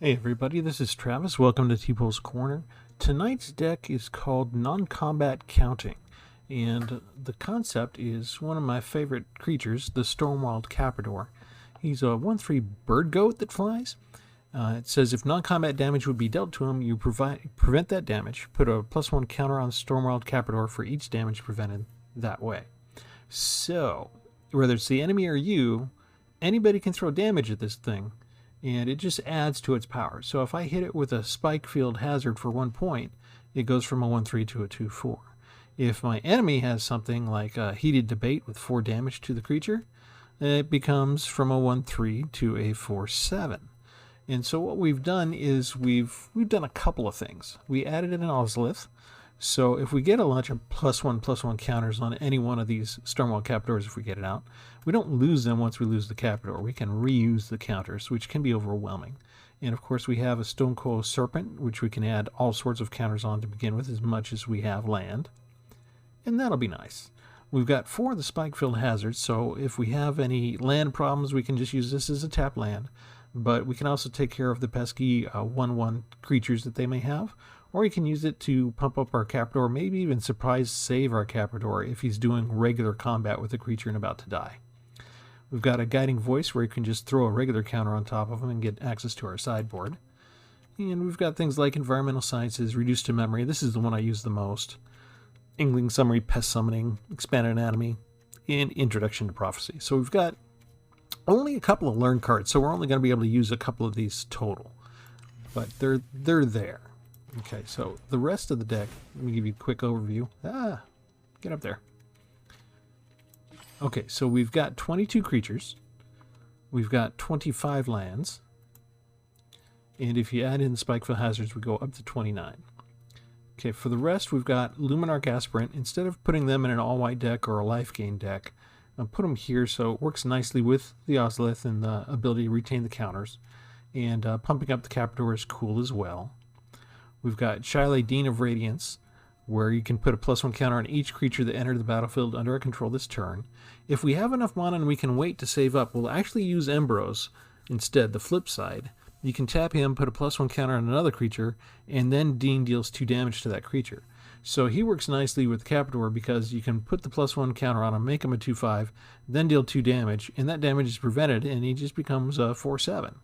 Hey everybody, this is Travis. Welcome to Tpull's Corner. Tonight's deck is called Noncombat Counting, and the concept is one of my favorite creatures, the Stormwild Capridor. He's a 1/3 bird goat that flies. It says if non-combat damage would be dealt to him, you prevent that damage. Put a +1 counter on Stormwild Capridor for each damage prevented that way. So, whether it's the enemy or you, anybody can throw damage at this thing, and it just adds to its power. So if I hit it with a Spike Field Hazard for 1 point, it goes from a 1/3 to a 2/4. If my enemy has something like a Heated Debate with 4 damage to the creature, it becomes from a 1/3 to a 4/7. And so what we've done is we've done a couple of things. We added in an Ozolith. So if we get a bunch of +1/+1 counters on any one of these Stormwild Capridors, if we get it out, we don't lose them once we lose the Capridor. We can reuse the counters, which can be overwhelming. And of course we have a Stonecoil Serpent, which we can add all sorts of counters on to begin with, as much as we have land. And that'll be nice. We've got 4 of the Spike-Filled Hazards, so if we have any land problems, we can just use this as a tap land. But we can also take care of the pesky 1/1 creatures that they may have. Or you can use it to pump up our Capridor, maybe even surprise save our Capridor if he's doing regular combat with a creature and about to die. We've got a Guiding Voice where you can just throw a regular counter on top of him and get access to our sideboard. And we've got things like Environmental Sciences, Reduced to Memory. This is the one I use the most. Inkling Summary, Pest Summoning, Expanded Anatomy, and Introduction to Prophecy. So we've got only a couple of learn cards, so we're only going to be able to use a couple of these total. But they're there. Okay, so the rest of the deck, let me give you a quick overview. Get up there. Okay, so we've got 22 creatures. We've got 25 lands. And if you add in the Spikefield Hazards, we go up to 29. Okay, for the rest, we've got Luminarch Aspirant. Instead of putting them in an all-white deck or a life gain deck, I'll put them here so it works nicely with the Ozolith and the ability to retain the counters. And pumping up the Capridor is cool as well. We've got Shylay, Dean of Radiance, where you can put a +1 counter on each creature that entered the battlefield under our control this turn. If we have enough mana and we can wait to save up, we'll actually use Embrose instead, the flip side. You can tap him, put a +1 counter on another creature, and then Dean deals 2 damage to that creature. So he works nicely with Capridor because you can put the +1 counter on him, make him a 2/5, then deal 2 damage, and that damage is prevented, and he just becomes a 4/7.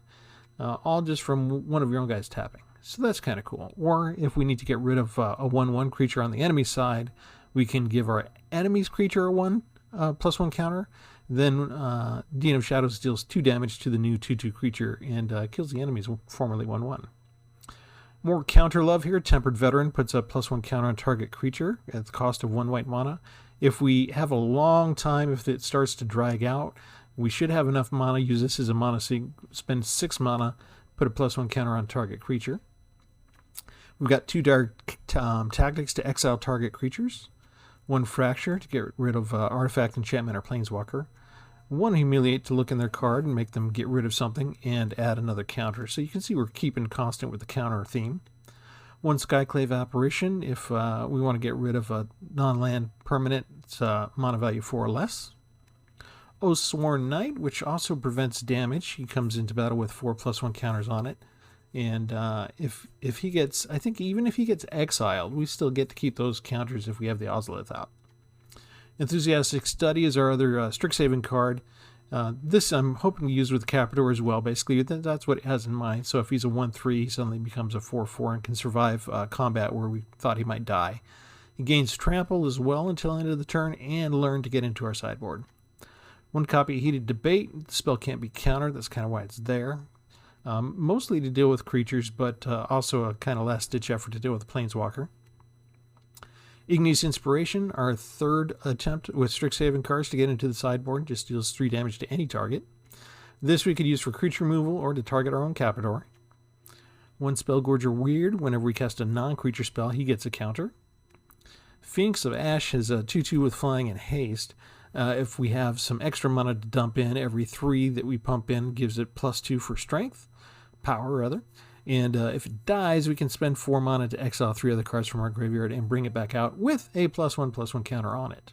All just from one of your own guys tapping. So that's kind of cool. Or if we need to get rid of a 1/1 creature on the enemy side, we can give our enemy's creature a +1 counter. Then Dean of Shadows deals 2 damage to the new 2/2 creature and kills the enemy's formerly 1/1. More counter love here. Tempered Veteran puts a +1 counter on target creature at the cost of 1 white mana. If we have a long time, if it starts to drag out, we should have enough mana. Use this as a mana sink. Spend 6 mana, put a +1 counter on target creature. We've got 2 dark tactics to exile target creatures. 1 Fracture to get rid of artifact, enchantment, or planeswalker. 1 Humiliate to look in their card and make them get rid of something and add another counter. So you can see we're keeping constant with the counter theme. 1 Skyclave Apparition if we want to get rid of a non-land permanent. It's mana value 4 or less. Oathsworn Knight, which also prevents damage. He comes into battle with 4 +1 counters on it. And if he gets, I think even if he gets exiled, we still get to keep those counters if we have the Ozolith out. Enthusiastic Study is our other Strixhaven card. This I'm hoping to use with Capridor as well. Basically, that's what it has in mind. So if he's a 1/3, he suddenly becomes a 4/4 and can survive combat where we thought he might die. He gains Trample as well until the end of the turn and learn to get into our sideboard. 1 copy of Heated Debate. The spell can't be countered. That's kind of why it's there. Mostly to deal with creatures, but also a kind of last-ditch effort to deal with the Planeswalker. Igneous Inspiration, our 3rd attempt with Strixhaven cards to get into the sideboard, just deals 3 damage to any target. This we could use for creature removal or to target our own Capridor. 1 Spellgorger Weird, whenever we cast a non-creature spell, he gets a counter. Phoenix of Ash has a 2/2 with flying and haste. If we have some extra mana to dump in, every 3 that we pump in gives it +2 for strength. Power, rather. And if it dies, we can spend 4 mana to exile 3 other cards from our graveyard and bring it back out with a +1/+1 counter on it.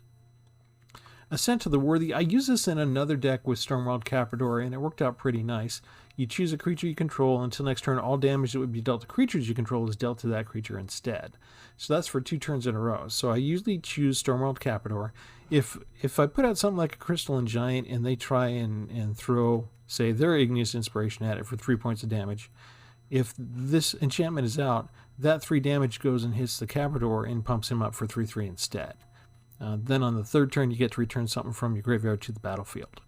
Ascent to the Worthy. I use this in another deck with Stormwild Capridor, and it worked out pretty nice. You choose a creature you control. Until next turn, all damage that would be dealt to creatures you control is dealt to that creature instead. So that's for 2 turns in a row. So I usually choose Stormwild Capridor. If I put out something like a Crystalline Giant and they try and throw, say, their Igneous Inspiration at it for 3 points of damage, if this enchantment is out, that 3 damage goes and hits the Capridor and pumps him up for 3/3 instead. Then on the 3rd turn, you get to return something from your graveyard to the battlefield.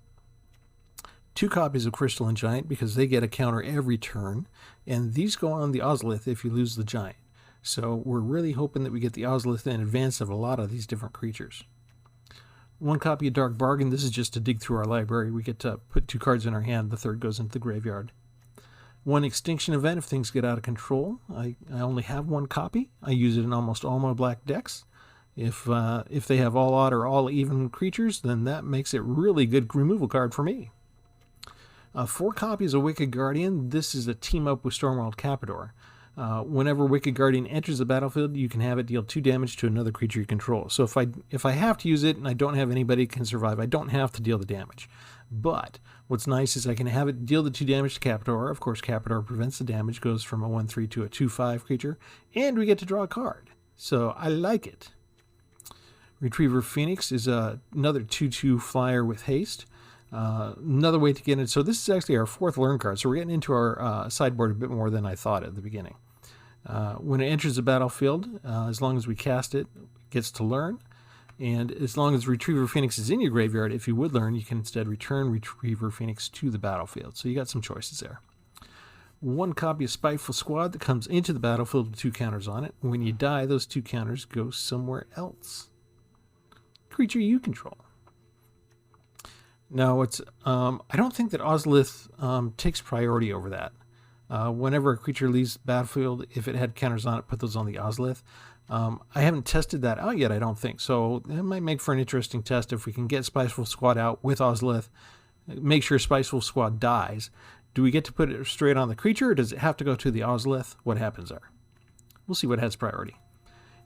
2 copies of Crystalline Giant because they get a counter every turn, and these go on the Ozolith if you lose the Giant. So we're really hoping that we get the Ozolith in advance of a lot of these different creatures. 1 copy of Dark Bargain. This is just to dig through our library. We get to put 2 cards in our hand. The 3rd goes into the graveyard. 1 Extinction Event if things get out of control. I only have 1 copy. I use it in almost all my black decks. If they have all odd or all even creatures, then that makes it really good removal card for me. 4 copies of Wicked Guardian. This is a team up with Stormwild Capridor. Whenever Wicked Guardian enters the battlefield, you can have it deal 2 damage to another creature you control. So if I have to use it and I don't have anybody who can survive, I don't have to deal the damage. But what's nice is I can have it deal the 2 damage to Capridor. Of course, Capridor prevents the damage, goes from a 1/3 to a 2/5 creature, and we get to draw a card. So I like it. Retriever Phoenix is another 2/2 flyer with haste. Another way to get it. So this is actually our 4th learn card. So we're getting into our sideboard a bit more than I thought at the beginning. When it enters the battlefield, as long as we cast it, it gets to learn. And as long as Retriever Phoenix is in your graveyard, if you would learn, you can instead return Retriever Phoenix to the battlefield. So you got some choices there. 1 copy of Spiteful Squad that comes into the battlefield with 2 counters on it. When you die, those 2 counters go somewhere else. Creature you control. Now, I don't think that Ozolith takes priority over that. Whenever a creature leaves the battlefield, if it had counters on it, put those on the Ozolith. I haven't tested that out yet, I don't think. So it might make for an interesting test if we can get Spiteful Squad out with Ozolith, make sure Spiteful Squad dies. Do we get to put it straight on the creature, or does it have to go to the Ozolith? What happens there? We'll see what has priority.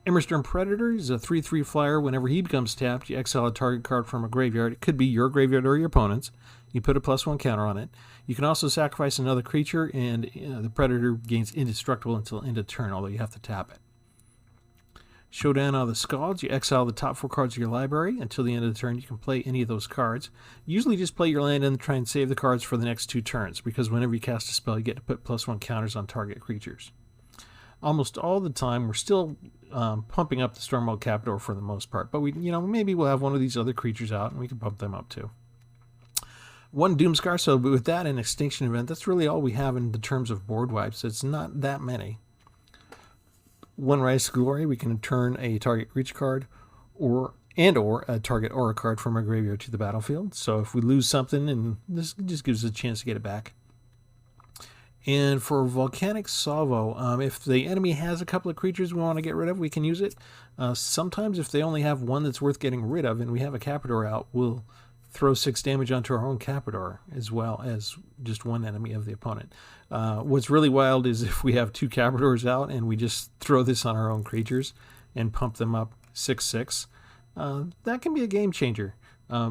Emberstern Predator is a 3/3 flyer. Whenever he becomes tapped, you exile a target card from a graveyard. It could be your graveyard or your opponent's. You put a +1 counter on it. You can also sacrifice another creature, and the Predator gains indestructible until end of turn, although you have to tap it. Showdown of the Scalds. You exile the top 4 cards of your library. Until the end of the turn, you can play any of those cards. Usually just play your land and try and save the cards for the next 2 turns, because whenever you cast a spell, you get to put +1 counters on target creatures. Almost all the time, we're still pumping up the Stormwild Capridor for the most part, but maybe we'll have one of these other creatures out and we can pump them up too. 1 Doomscar. So with that and Extinction Event, that's really all we have in the terms of board wipes. It's not that many. 1 Rise to Glory. We can turn a target creature card or a target aura card from our graveyard to the battlefield. So if we lose something, and this just gives us a chance to get it back. And for Volcanic Salvo, if the enemy has a couple of creatures we want to get rid of, we can use it. Sometimes if they only have 1 that's worth getting rid of and we have a Capridor out, we'll throw 6 damage onto our own Capridor as well as just 1 enemy of the opponent. What's really wild is if we have 2 Capridors out and we just throw this on our own creatures and pump them up 6/6. That can be a game changer.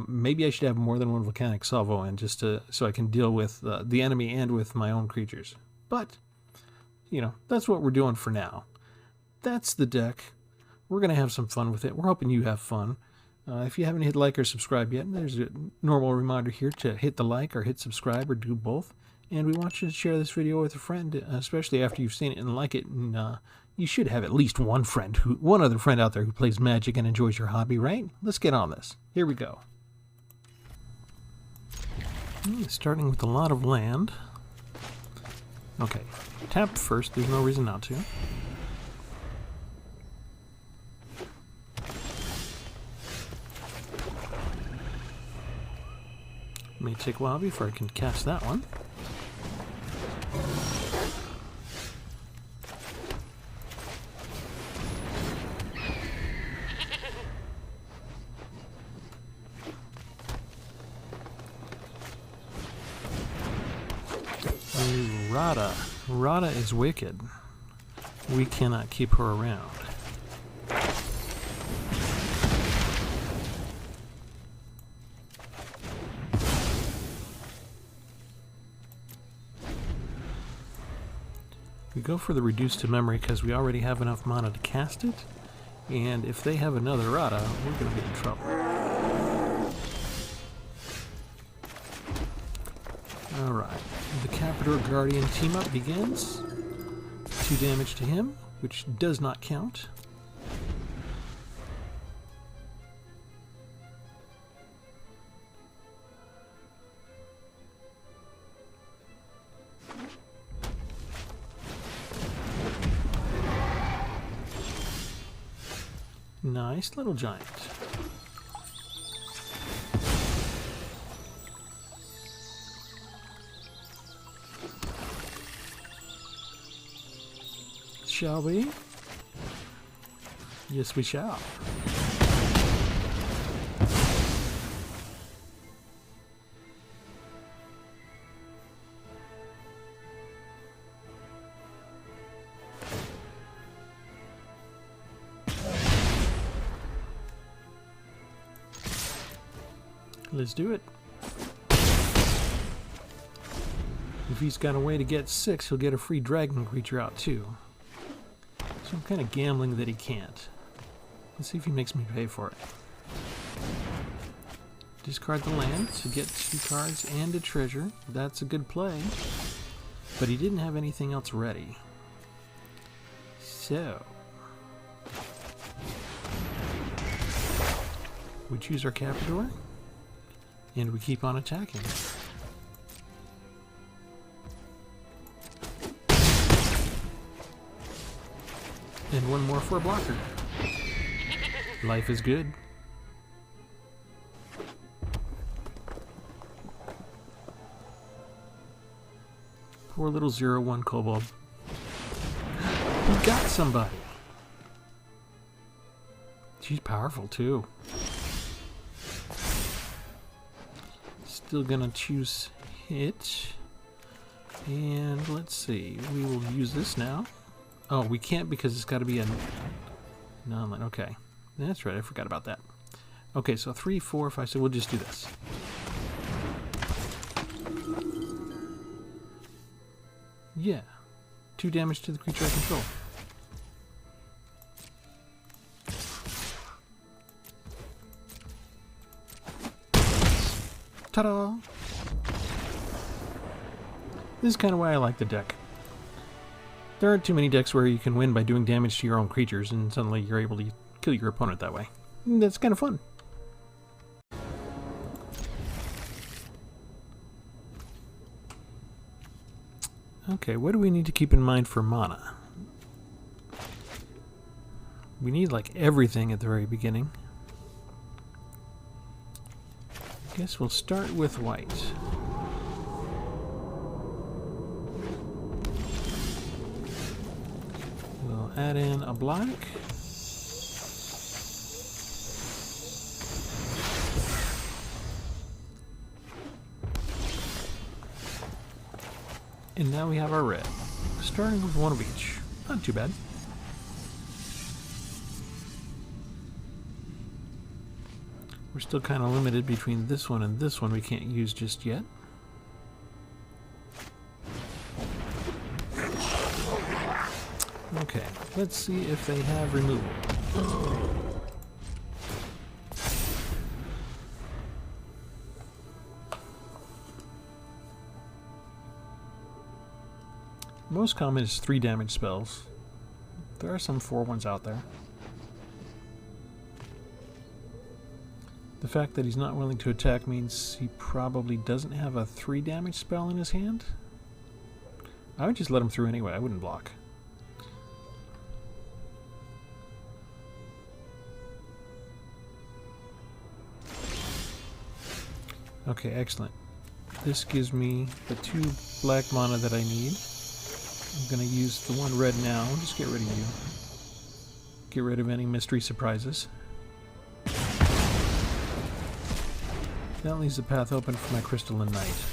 Maybe I should have more than 1 Volcanic Salvo in just so I can deal with the enemy and with my own creatures. But, that's what we're doing for now. That's the deck. We're going to have some fun with it. We're hoping you have fun. If you haven't hit like or subscribe yet, there's a normal reminder here to hit the like or hit subscribe or do both. And we want you to share this video with a friend, especially after you've seen it and like it. And you should have at least one other friend out there who plays Magic and enjoys your hobby, right? Let's get on this. Here we go. Starting with a lot of land. Okay, tap first. There's no reason not to. May take a while before I can cast that one. Rada is wicked. We cannot keep her around. We go for the reduced to memory because we already have enough mana to cast it, and if they have another Rada, we're going to get in trouble. Alright, the Capridor Guardian team-up begins. 2 damage to him, which does not count. Nice little giant. Shall we? Yes, we shall. Let's do it. If he's got a way to get 6, he'll get a free dragon creature out too. So I'm kind of gambling that he can't. Let's see if he makes me pay for it. Discard the land to get 2 cards and a treasure. That's a good play. But he didn't have anything else ready. So we choose our Capridor. And we keep on attacking. And 1 more for a blocker. Life is good. Poor little 0/1 kobold. We got somebody. She's powerful too. Still gonna choose hit, and let's see, we will use this now. Oh, we can't because it's got to be a non-land. Okay, that's right, I forgot about that. Okay, so 3, 4, 5, so we'll just do this. Yeah, 2 damage to the creature I control. Ta-da! This is kind of why I like the deck. There aren't too many decks where you can win by doing damage to your own creatures and suddenly you're able to kill your opponent that way. That's kind of fun. Okay, what do we need to keep in mind for mana? We need like everything at the very beginning. Guess we'll start with white. We'll add in a black. And now we have our red. Starting with 1 of each. Not too bad. We're still kind of limited between this one and this one we can't use just yet. Okay, let's see if they have removal. Most common is 3 damage spells. There are some 4 ones out there. The fact that he's not willing to attack means he probably doesn't have a 3 damage spell in his hand. I would just let him through anyway, I wouldn't block. Okay, excellent. This gives me the 2 black mana that I need. I'm going to use the 1 red now. Just get rid of you. Get rid of any mystery surprises. That leaves the path open for my Crystalline Knight.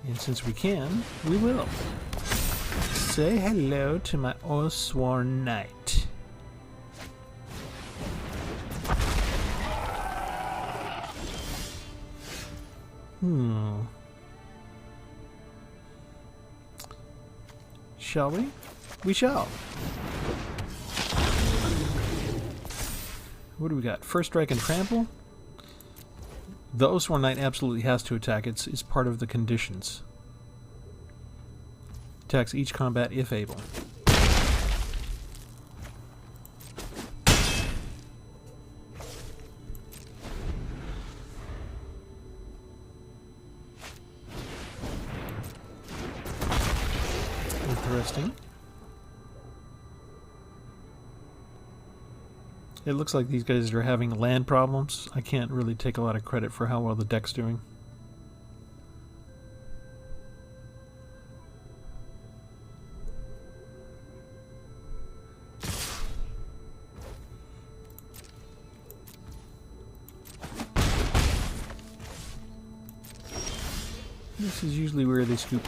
And since we can, we will. Say hello to my Oathsworn Knight. Shall we? We shall. What do we got? First Strike and Trample? The Oathsworn Knight absolutely has to attack. It's part of the conditions. Attacks each combat if able. Interesting. It looks like these guys are having land problems. I can't really take a lot of credit for how well the deck's doing. This is usually where they scoop.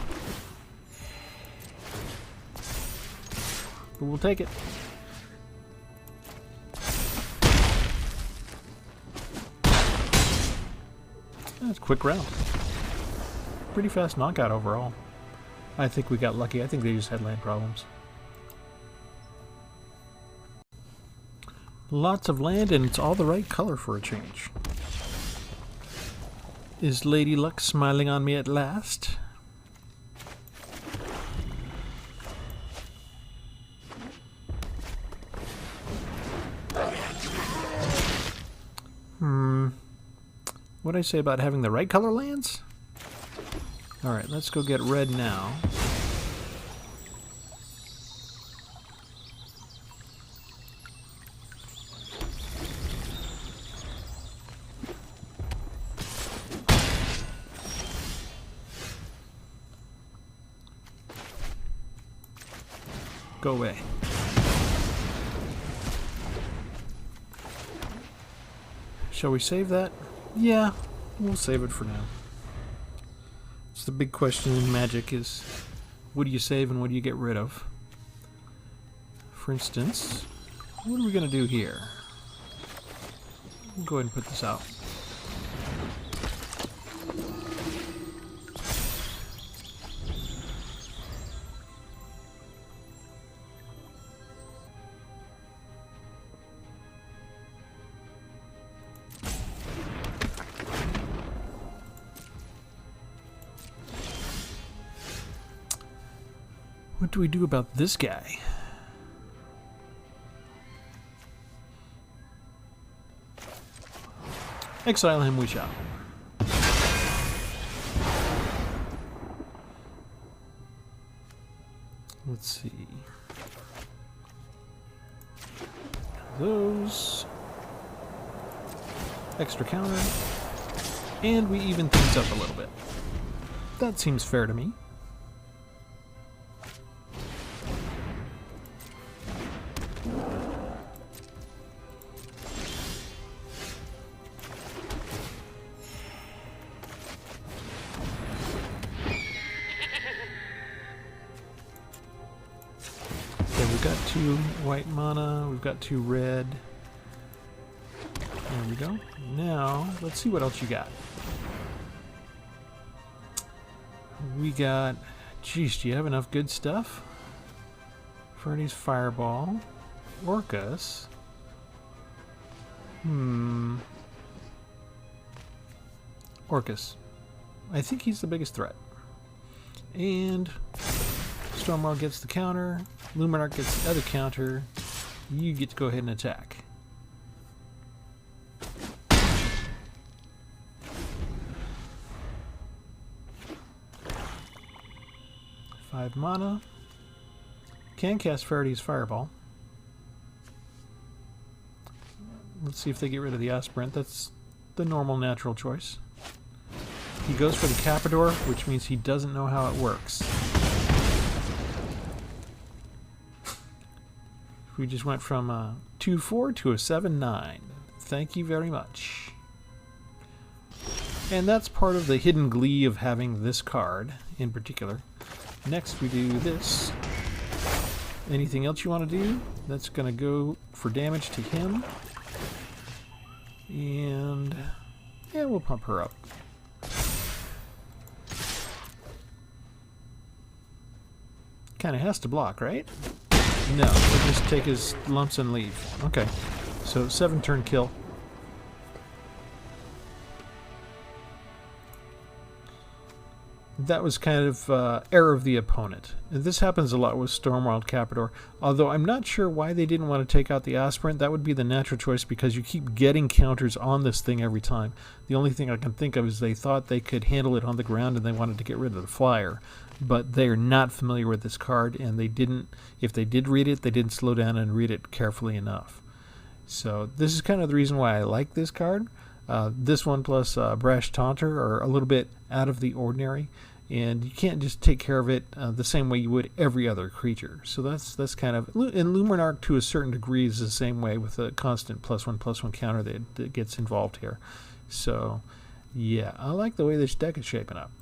But we'll take it. That's a quick round. Pretty fast knockout overall. I think we got lucky. I think they just had land problems. Lots of land, and it's all the right color for a change. Is Lady Luck smiling on me at last? What'd I say about having the right color lands? Alright, let's go get red now. Go away. Shall we save that? Yeah, we'll save it for now. It's the big question in Magic is, what do you save and what do you get rid of? For instance, what are we going to do here? We'll go ahead and put this out. What do we do about this guy? Exile him we shall. Let's see. Those. Extra counter. And we even things up a little bit. That seems fair to me. We've got 2 white mana, we've got 2 red. There we go. Now, let's see what else you got. We got... Geez, do you have enough good stuff? Fernie's Fireball. Orcus. Orcus. I think he's the biggest threat. And... Stormwell gets the counter, Luminarch gets the other counter, you get to go ahead and attack. Five mana. Can cast Faraday's Fireball. Let's see if they get rid of the Aspirant. That's the normal natural choice. He goes for the Capridor, which means he doesn't know how it works. We just went from a 2-4 to a 7-9. Thank you very much. And that's part of the hidden glee of having this card in particular. Next we do this. Anything else you want to do? That's going to go for damage to him. And yeah, we'll pump her up. kind of has to block, right? No, he'll just take his lumps and leave. Okay, so 7-turn kill. That was kind of error of the opponent. And this happens a lot with Stormwild Capridor, although I'm not sure why they didn't want to take out the Aspirant. That would be the natural choice because you keep getting counters on this thing every time. The only thing I can think of is they thought they could handle it on the ground and they wanted to get rid of the flyer. But they're not familiar with this card, and they didn't, if they did read it, they didn't slow down and read it carefully enough. So this is kind of the reason why I like this card. This one plus Brash Taunter are a little bit out of the ordinary, and you can't just take care of it the same way you would every other creature. So that's kind of, and Luminarch to a certain degree is the same way with a constant +1/+1 counter that gets involved here. So yeah, I like the way this deck is shaping up.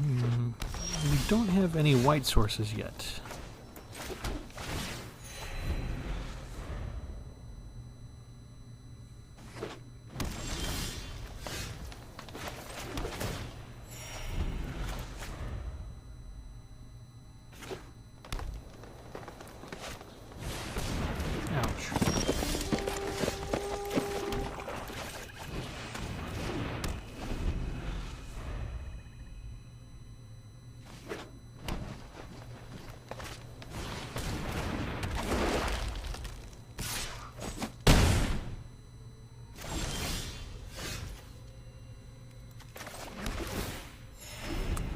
We don't have any white sources yet.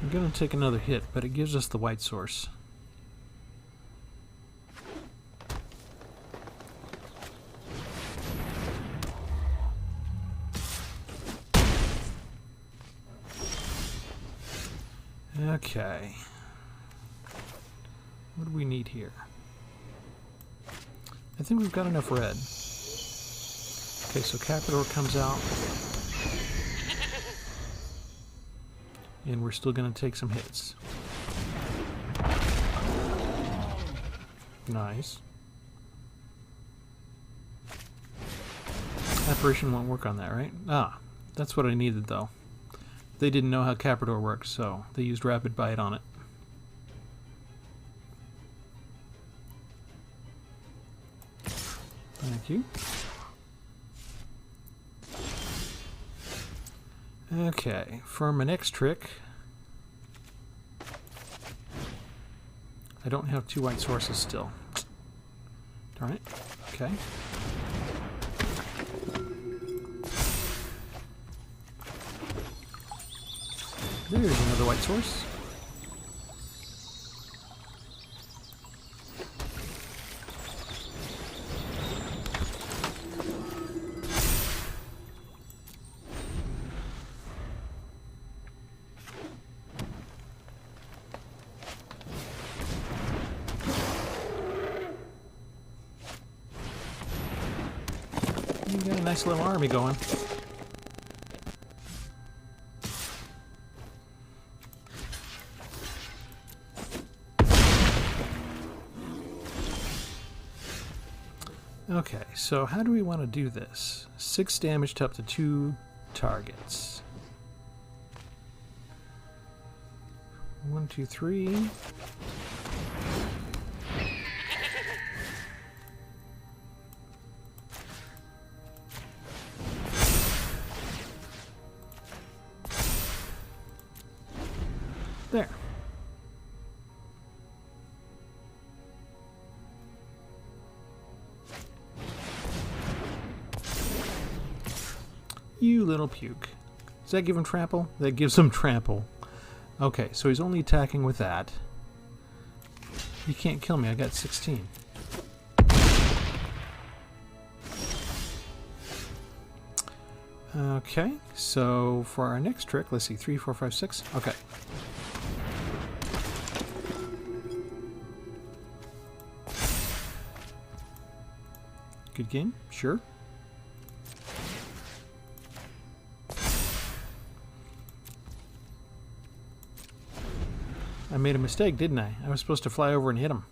I'm going to take another hit, but it gives us the white source. Okay. What do we need here? I think we've got enough red. Okay, so Capridor comes out. And we're still going to take some hits. Nice. Apparition won't work on that, right? Ah, that's what I needed, though. They didn't know how Capridor works, so they used Rapid Bite on it. Thank you. Okay, for my next trick, I don't have 2 white sources still. Darn it. Okay. There's another white source. You got a nice little army going. Okay, so how do we want to do this? 6 damage to up to 2 targets. 1, 2, 3. There. You little puke. Does that give him trample? That gives him trample. Okay, so he's only attacking with that. You can't kill me, I got 16. Okay, so for our next trick, let's see, 3, 4, 5, 6. Okay. Good game, sure. I made a mistake, didn't I? I was supposed to fly over and hit him.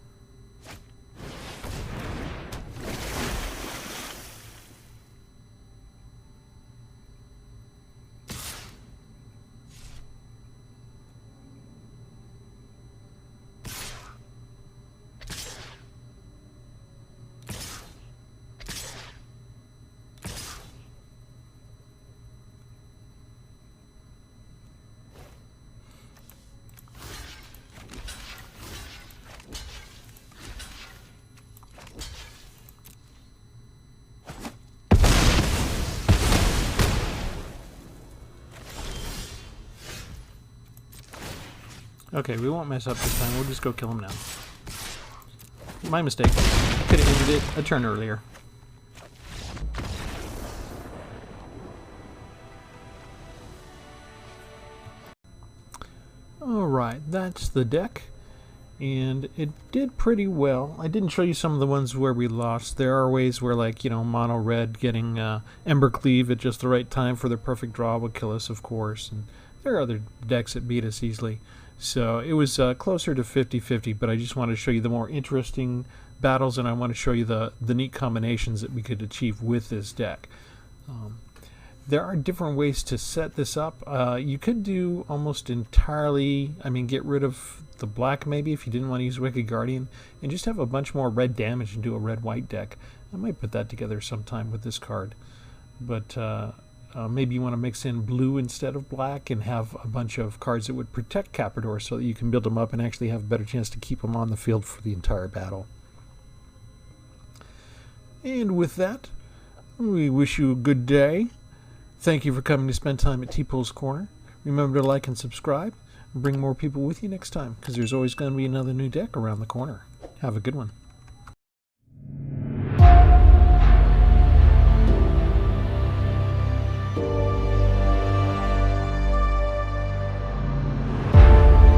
Okay, we won't mess up this time. We'll just go kill him now. My mistake. I could have ended it a turn earlier. Alright, that's the deck. And it did pretty well. I didn't show you some of the ones where we lost. There are ways where, like, you know, mono red getting Ember Cleave at just the right time for the perfect draw would kill us, of course. And there are other decks that beat us easily. So it was closer to 50-50, but I just wanted to show you the more interesting battles, and I want to show you the neat combinations that we could achieve with this deck. There are different ways to set this up. You could do almost entirely, I mean, get rid of the black maybe if you didn't want to use Wicked Guardian, and just have a bunch more red damage and do a red-white deck. I might put that together sometime with this card. But maybe you want to mix in blue instead of black and have a bunch of cards that would protect Capridors so that you can build them up and actually have a better chance to keep them on the field for the entire battle. And with that, we wish you a good day. Thank you for coming to spend time at Tpull's Corner. Remember to like and subscribe, and bring more people with you next time, because there's always going to be another new deck around the corner. Have a good one.